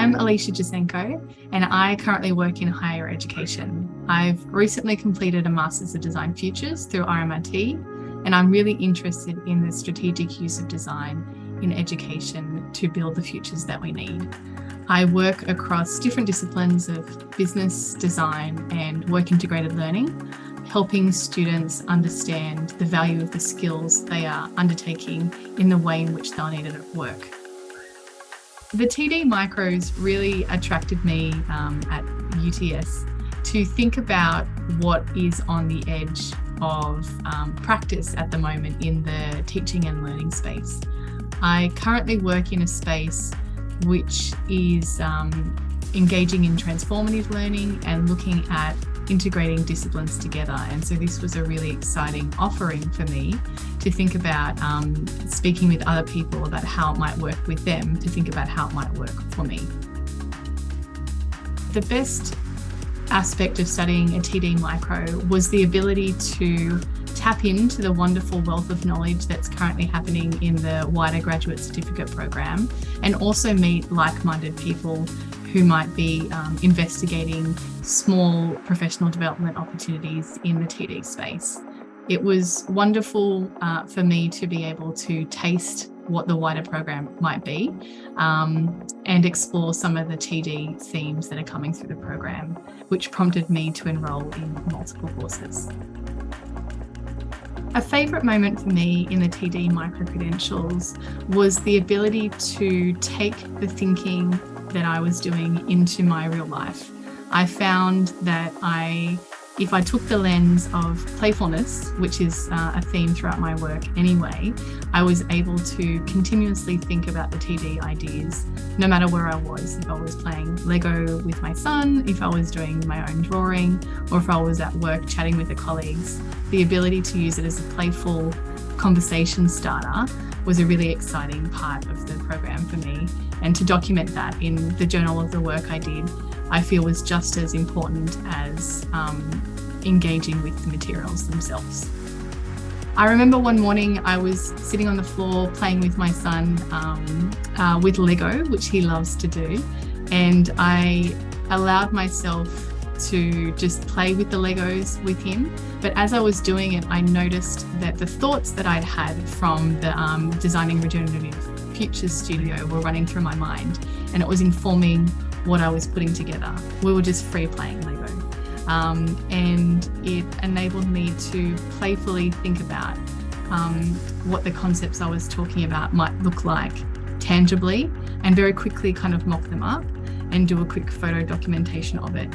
I'm Alicia and I currently work in higher education. I've recently completed a Masters of Design Futures through RMIT, and I'm really interested in the strategic use of design in education to build the futures that we need. I work across different disciplines of business, design, and work integrated learning, helping students understand the value of the skills they are undertaking in the way in which they'll need it at work. The TD micros really attracted me at UTS to think about what is on the edge of practice at the moment in the teaching and learning space. I currently work in a space which is engaging in transformative learning and looking at integrating disciplines together. And so this was a really exciting offering for me to think about speaking with other people about how it might work with them, to think about how it might work for me. The best aspect of studying a TD micro was the ability to tap into the wonderful wealth of knowledge that's currently happening in the wider graduate certificate program, and also meet like-minded people who might be investigating small professional development opportunities in the TD space. It was wonderful for me to be able to taste what the wider program might be and explore some of the TD themes that are coming through the program, which prompted me to enrol in multiple courses. A favourite moment for me in the TD microcredentials was the ability to take the thinking that I was doing into my real life. I found that if I took the lens of playfulness, which is a theme throughout my work anyway, I was able to continuously think about the TD ideas, no matter where I was. If I was playing Lego with my son, if I was doing my own drawing, or if I was at work chatting with the colleagues, the ability to use it as a playful conversation starter was a really exciting part of the program for me. And to document that in the journal of the work I did, I feel was just as important as engaging with the materials themselves. I remember one morning I was sitting on the floor playing with my son with Lego, which he loves to do, and I allowed myself to just play with the Legos with him. But as I was doing it, I noticed that the thoughts that I'd had from the Designing Regenerative Futures studio were running through my mind, and it was informing what I was putting together. We were just free playing Lego. And it enabled me to playfully think about what the concepts I was talking about might look like tangibly, and very quickly kind of mock them up and do a quick photo documentation of it.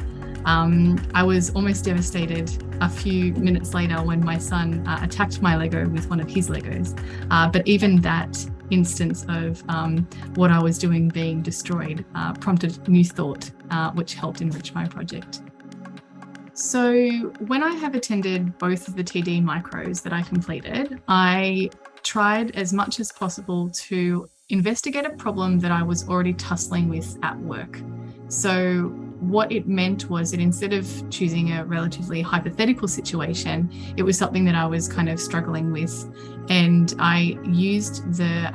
I was almost devastated a few minutes later when my son attacked my Lego with one of his Legos. But even that instance of what I was doing being destroyed prompted new thought, which helped enrich my project. So when I have attended both of the TD micros that I completed, I tried as much as possible to investigate a problem that I was already tussling with at work. So what it meant was that instead of choosing a relatively hypothetical situation, it was something that I was kind of struggling with. And I used the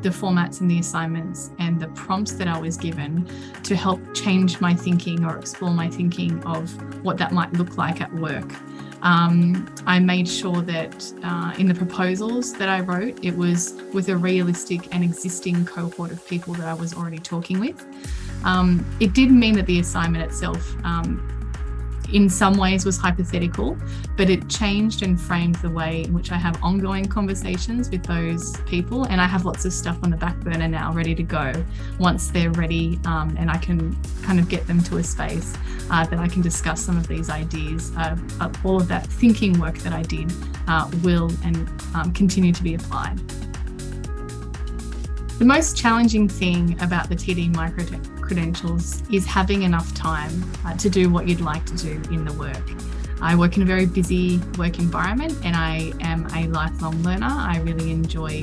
formats and the assignments and the prompts that I was given to help change my thinking or explore my thinking of what that might look like at work. I made sure that in the proposals that I wrote, it was with a realistic and existing cohort of people that I was already talking with. It did mean that the assignment itself in some ways was hypothetical, but it changed and framed the way in which I have ongoing conversations with those people. And I have lots of stuff on the back burner now ready to go once they're ready, and I can kind of get them to a space that I can discuss some of these ideas. All of that thinking work that I did will and continue to be applied. The most challenging thing about the TD micro-credentials is having enough time to do what you'd like to do in the work. I work in a very busy work environment, and I am a lifelong learner. I really enjoy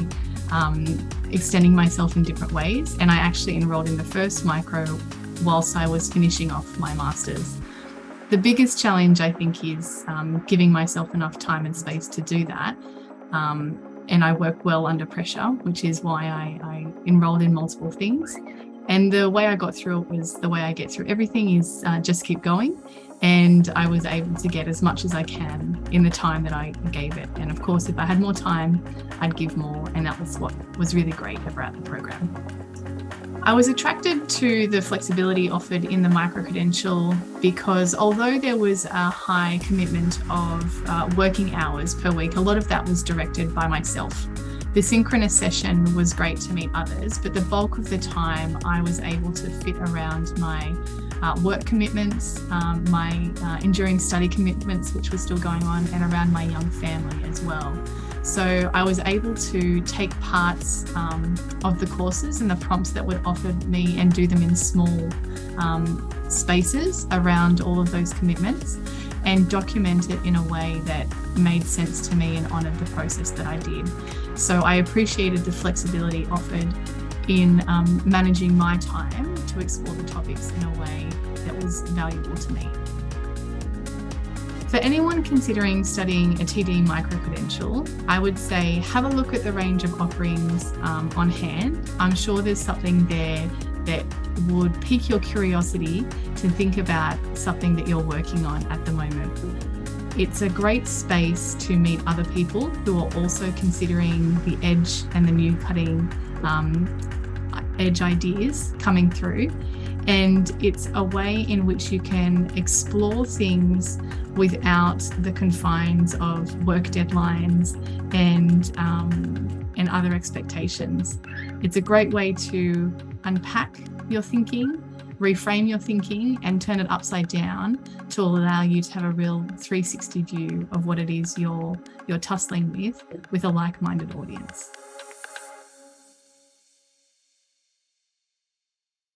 extending myself in different ways, and I actually enrolled in the first micro whilst I was finishing off my Masters. The biggest challenge, I think, is giving myself enough time and space to do that. And I work well under pressure, which is why I enrolled in multiple things. And the way I got through it was the way I get through everything is just keep going. And I was able to get as much as I can in the time that I gave it. And of course, if I had more time, I'd give more. And that was what was really great about the program. I was attracted to the flexibility offered in the microcredential because although there was a high commitment of working hours per week, a lot of that was directed by myself. The synchronous session was great to meet others, but the bulk of the time I was able to fit around my work commitments, my enduring study commitments, which were still going on, and around my young family as well. So I was able to take parts of the courses and the prompts that were offered me and do them in small spaces around all of those commitments and document it in a way that made sense to me and honoured the process that I did. So I appreciated the flexibility offered in managing my time to explore the topics in a way that was valuable to me. For anyone considering studying a TD microcredential, I would say have a look at the range of offerings on hand. I'm sure there's something there that would pique your curiosity to think about something that you're working on at the moment. It's a great space to meet other people who are also considering the edge and the new cutting edge ideas coming through. And it's a way in which you can explore things without the confines of work deadlines and other expectations. It's a great way to unpack your thinking, reframe your thinking, and turn it upside down to allow you to have a real 360 view of what it is you're tussling with a like-minded audience.